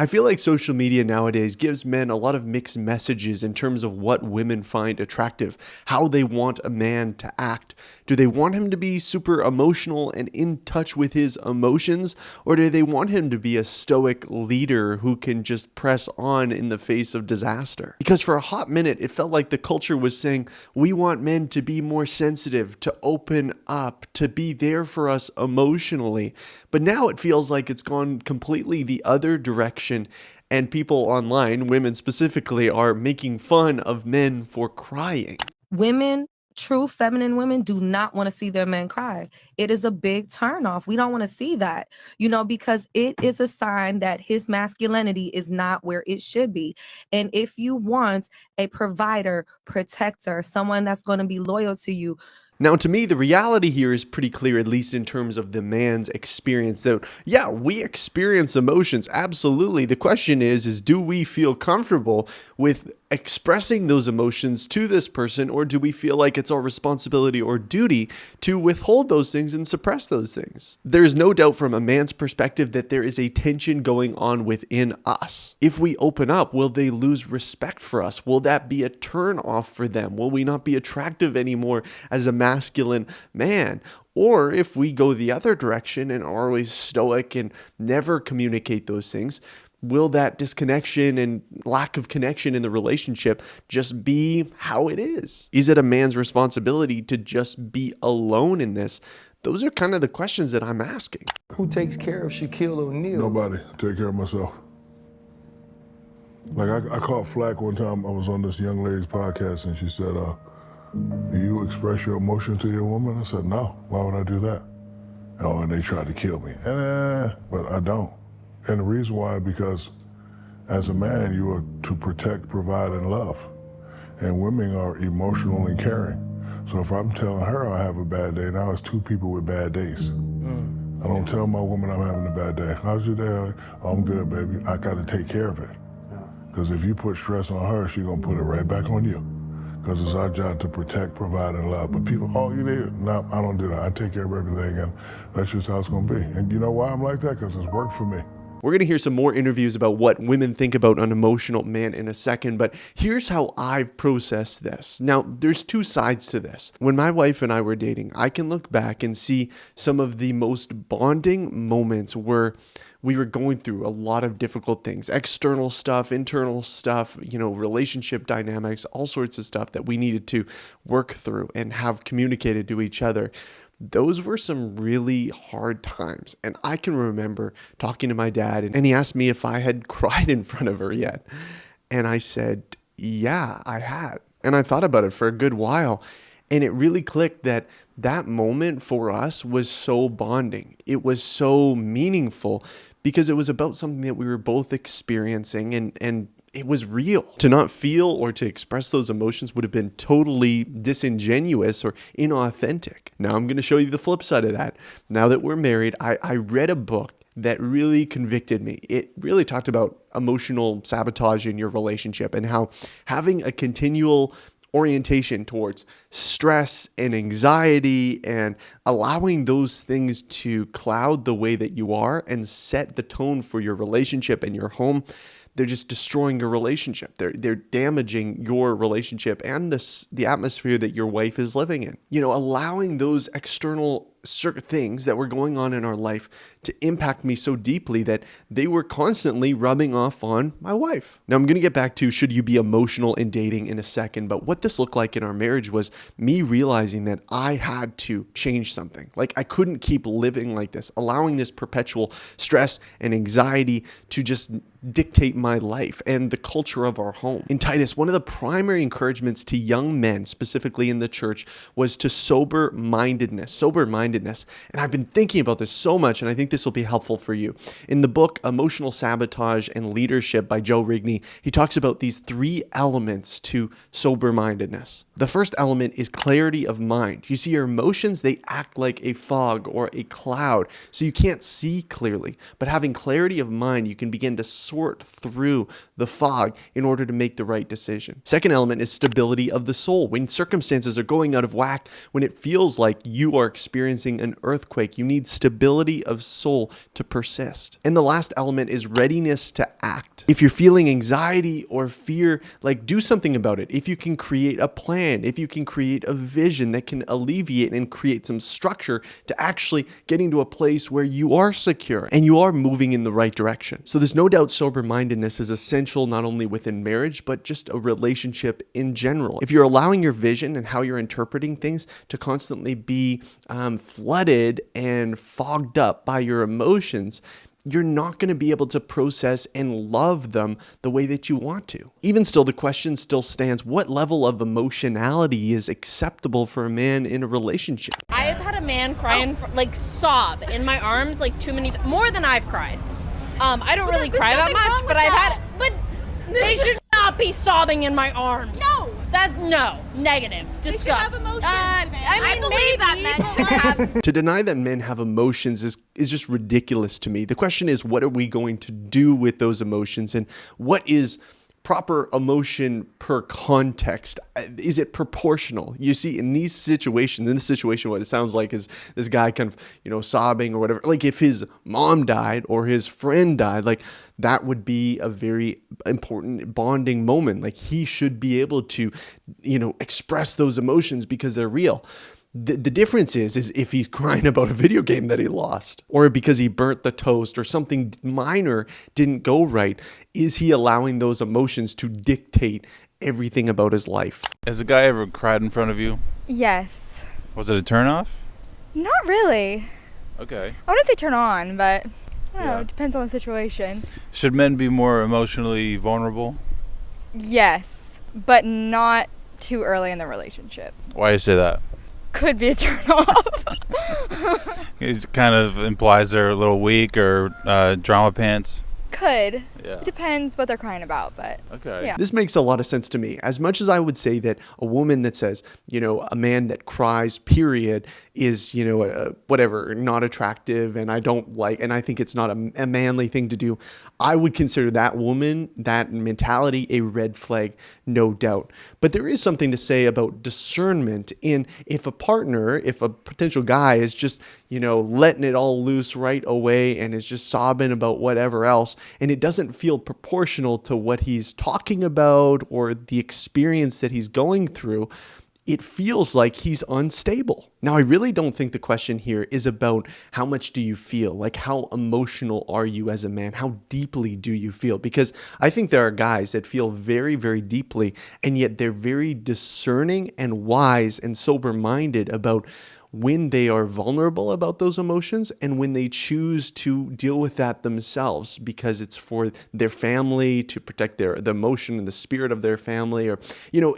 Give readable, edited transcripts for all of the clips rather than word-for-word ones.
I feel like social media nowadays gives men a lot of mixed messages in terms of what women find attractive, how they want a man to act. Do they want him to be super emotional and in touch with his emotions, or do they want him to be a stoic leader who can just press on in the face of disaster? Because for a hot minute, it felt like the culture was saying, we want men to be more sensitive, to open up, to be there for us emotionally. But now it feels like it's gone completely the other direction, and people online, women specifically, are making fun of men for crying. Women, true feminine women, do not want to see their men cry. It is a big turnoff. We don't want to see that, because it is a sign that his masculinity is not where it should be. And if you want a provider, protector, someone that's going to be loyal to you. Now, to me, the reality here is pretty clear, at least in terms of the man's experience. So, yeah, we experience emotions, absolutely. The question is do we feel comfortable with expressing those emotions to this person, or do we feel like it's our responsibility or duty to withhold those things and suppress those things? There's no doubt from a man's perspective that there is a tension going on within us. If we open up, will they lose respect for us? Will that be a turn off for them? Will we not be attractive anymore as a masculine man? Or if we go the other direction and are always stoic and never communicate those things, will that disconnection and lack of connection in the relationship just be how it is? Is it a man's responsibility to just be alone in this? Those are kind of the questions that I'm asking. Who takes care of Shaquille O'Neal? Nobody. Take care of myself. Like I caught flack one time. I was on this young lady's podcast and she said, do you express your emotion to your woman? I said, no. Why would I do that? Oh, and they tried to kill me. But I don't. And the reason why, because as a man, you are to protect, provide, and love. And women are emotional and caring. So if I'm telling her I have a bad day, now it's two people with bad days. I don't tell my woman I'm having a bad day. How's your day? Oh, I'm good, baby. I got to take care of it. Because if you put stress on her, she's going to put it right back on you. Because it's our job to protect, provide, and love. But people, oh, you need it. No, I don't do that. I take care of everything, and that's just how it's going to be. And you know why I'm like that? Because it's worked for me. We're going to hear some more interviews about what women think about an emotional man in a second, but here's how I've processed this. Now, there's two sides to this. When my wife and I were dating, I can look back and see some of the most bonding moments where we were going through a lot of difficult things, external stuff, internal stuff, relationship dynamics, all sorts of stuff that we needed to work through and have communicated to each other. Those were some really hard times. And I can remember talking to my dad and he asked me if I had cried in front of her yet. And I said, yeah, I had. And I thought about it for a good while. And it really clicked that moment for us was so bonding. It was so meaningful because it was about something that we were both experiencing and it was real. To not feel or to express those emotions would have been totally disingenuous or inauthentic. Now I'm going to show you the flip side of that. Now that we're married, I read a book that really convicted me. It really talked about emotional sabotage in your relationship and how having a continual orientation towards stress and anxiety and allowing those things to cloud the way that you are and set the tone for your relationship and your home, they're just destroying your relationship. They're damaging your relationship and the atmosphere that your wife is living in. Allowing those external certain things that were going on in our life to impact me so deeply that they were constantly rubbing off on my wife. Now I'm going to get back to should you be emotional in dating in a second, but what this looked like in our marriage was me realizing that I had to change something. Like I couldn't keep living like this, allowing this perpetual stress and anxiety to just dictate my life and the culture of our home. In Titus, one of the primary encouragements to young men, specifically in the church, was to sober-mindedness. And I've been thinking about this so much, and I think this will be helpful for you. In the book, Emotional Sabotage and Leadership by Joe Rigney, he talks about these three elements to sober-mindedness. The first element is clarity of mind. You see, your emotions, they act like a fog or a cloud, so you can't see clearly. But having clarity of mind, you can begin to sort through the fog in order to make the right decision. Second element is stability of the soul. When circumstances are going out of whack, when it feels like you are experiencing an earthquake, you need stability of soul to persist. And the last element is readiness to act. If you're feeling anxiety or fear, like, do something about it. If you can create a plan, if you can create a vision that can alleviate and create some structure to actually getting to a place where you are secure and you are moving in the right direction. So there's no doubt sober-mindedness is essential not only within marriage, but just a relationship in general. If you're allowing your vision and how you're interpreting things to constantly be flooded and fogged up by your emotions, you're not going to be able to process and love them the way that you want to. Even still, the question still stands, what level of emotionality is acceptable for a man in a relationship? I have had a man cry like sob in my arms like too many times, more than I've cried. I don't really cry that much, but I've had, but they should not be sobbing in my arms. No, negative, disgust. They should have emotions. I believe that men should have. To deny that men have emotions is just ridiculous to me. The question is, what are we going to do with those emotions, and what is proper emotion per context? Is it proportional? You see, in this situation, what it sounds like is this guy kind of, sobbing or whatever. Like, if his mom died or his friend died, like, that would be a very important bonding moment. Like, he should be able to, express those emotions because they're real. The difference is if he's crying about a video game that he lost, or because he burnt the toast, or something minor didn't go right, is he allowing those emotions to dictate everything about his life? Has a guy ever cried in front of you? Yes. Was it a turnoff? Not really. Okay. I wouldn't say turn on, but I don't know, Yeah. it depends on the situation. Should men be more emotionally vulnerable? Yes, but not too early in the relationship. Why do you say that? Could be a turn off. It kind of implies they're a little weak or drama pants. Could. Yeah. It depends what they're crying about, but Okay. yeah. This makes a lot of sense to me. As much as I would say that a woman that says, a man that cries, period, is, whatever, not attractive, and I think it's not a manly thing to do, I would consider that woman, that mentality, a red flag, no doubt. But there is something to say about discernment in if a potential guy is just, letting it all loose right away and is just sobbing about whatever else, and it doesn't feel proportional to what he's talking about or the experience that he's going through, it feels like he's unstable. Now, I really don't think the question here is about how much do you feel, like how emotional are you as a man, how deeply do you feel? Because I think there are guys that feel very, very deeply, and yet they're very discerning and wise and sober-minded about when they are vulnerable about those emotions and when they choose to deal with that themselves because it's for their family, to protect the emotion and the spirit of their family, or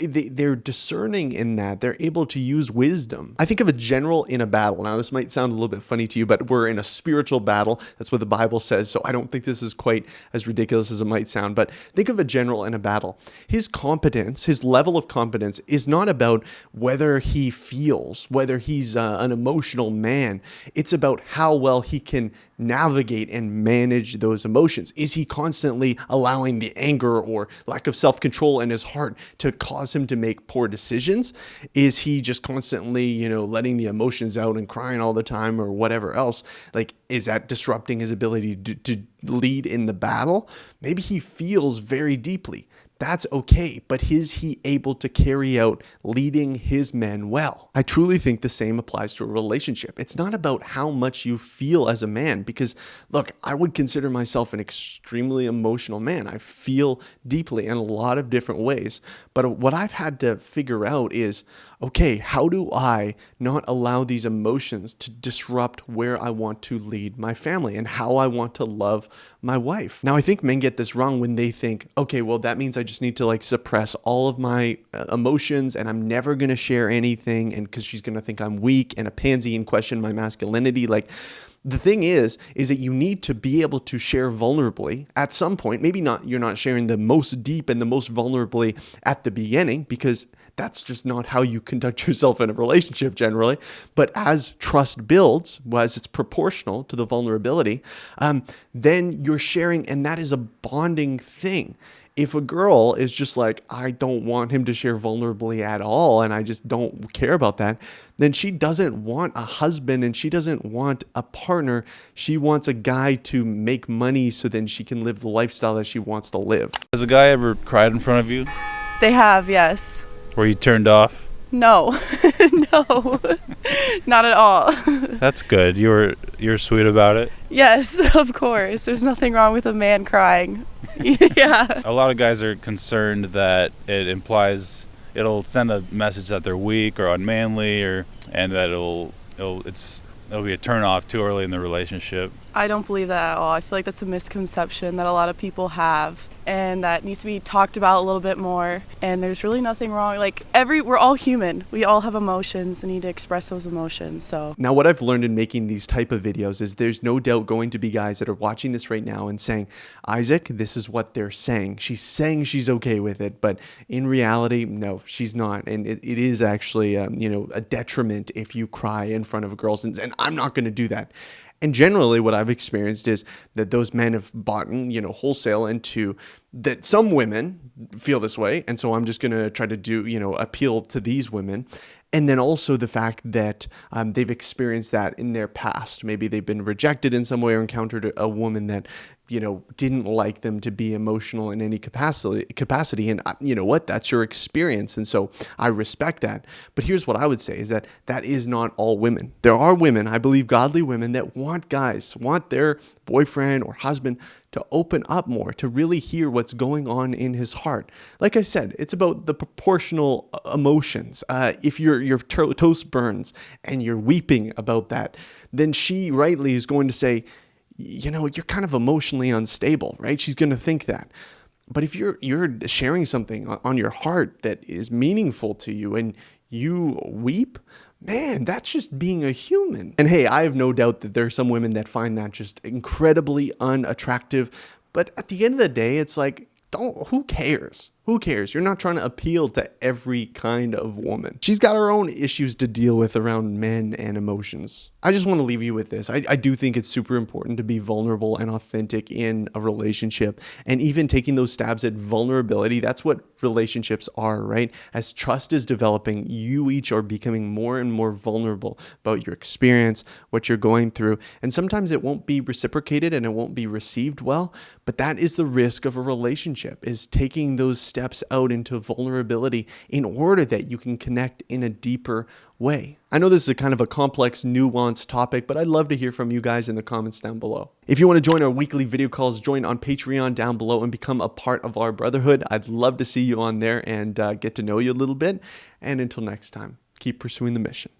they're discerning in that. They're able to use wisdom. I think of a general in a battle. Now, this might sound a little bit funny to you, but we're in a spiritual battle. That's what the Bible says, so I don't think this is quite as ridiculous as it might sound, but think of a general in a battle. His competence, his level of competence is not about whether he feels, whether he's an emotional man. It's about how well he can navigate and manage those emotions. Is he constantly allowing the anger or lack of self-control in his heart to cause him to make poor decisions? Is he just constantly, letting the emotions out and crying all the time or whatever else? Like, is that disrupting his ability to lead in the battle? Maybe he feels very deeply. That's okay, but is he able to carry out leading his men well? I truly think the same applies to a relationship. It's not about how much you feel as a man, because look, I would consider myself an extremely emotional man. I feel deeply in a lot of different ways, but what I've had to figure out is, okay, how do I not allow these emotions to disrupt where I want to lead my family and how I want to love my wife? Now, I think men get this wrong when they think, okay, well, that means I just need to suppress all of my emotions and I'm never going to share anything, and because she's going to think I'm weak and a pansy and question my masculinity. The thing is that you need to be able to share vulnerably at some point. Maybe not, you're not sharing the most deep and the most vulnerably at the beginning, because That's just not how you conduct yourself in a relationship generally. But as trust builds, as it's proportional to the vulnerability, then you're sharing, and that is a bonding thing. If a girl is just like, I don't want him to share vulnerably at all, and I just don't care about that, then she doesn't want a husband and she doesn't want a partner. She wants a guy to make money so then she can live the lifestyle that she wants to live. Has a guy ever cried in front of you? They have, yes. Were you turned off? No, no, not at all. That's good. You're sweet about it. Yes, of course. There's nothing wrong with a man crying. Yeah. A lot of guys are concerned that it'll send a message that they're weak or unmanly, and that it'll be a turn off too early in the relationship. I don't believe that at all. I feel like that's a misconception that a lot of people have, and that needs to be talked about a little bit more. And there's really nothing wrong. Like, we're all human. We all have emotions and need to express those emotions. So now, what I've learned in making these type of videos is there's no doubt going to be guys that are watching this right now and saying, Isaac, this is what they're saying. She's saying she's okay with it, but in reality, no, she's not. And it is actually, a detriment if you cry in front of girls. And I'm not going to do that. And generally what I've experienced is that those men have bought, wholesale into that. Some women feel this way. And so I'm just going to try to do, appeal to these women. And then also the fact that they've experienced that in their past. Maybe they've been rejected in some way or encountered a woman that, didn't like them to be emotional in any capacity. And you know what? That's your experience. And so I respect that. But here's what I would say is that is not all women. There are women, I believe godly women, that want their boyfriend or husband to open up more, to really hear what's going on in his heart. Like I said, it's about the proportional emotions. If your toast burns and you're weeping about that, then she rightly is going to say, you're kind of emotionally unstable, right? She's going to think that. But if you're sharing something on your heart that is meaningful to you and you weep, man, that's just being a human. And hey, I have no doubt that there are some women that find that just incredibly unattractive. But at the end of the day, it's like, who cares? Who cares? You're not trying to appeal to every kind of woman. She's got her own issues to deal with around men and emotions. I just want to leave you with this. I do think it's super important to be vulnerable and authentic in a relationship, and even taking those stabs at vulnerability. That's what relationships are, right? As trust is developing, you each are becoming more and more vulnerable about your experience, what you're going through. And sometimes it won't be reciprocated and it won't be received well, but that is the risk of a relationship, is taking those steps out into vulnerability in order that you can connect in a deeper way. I know this is a kind of a complex, nuanced topic, but I'd love to hear from you guys in the comments down below. If you want to join our weekly video calls, join on Patreon down below and become a part of our brotherhood. I'd love to see you on there and get to know you a little bit. And until next time, keep pursuing the mission.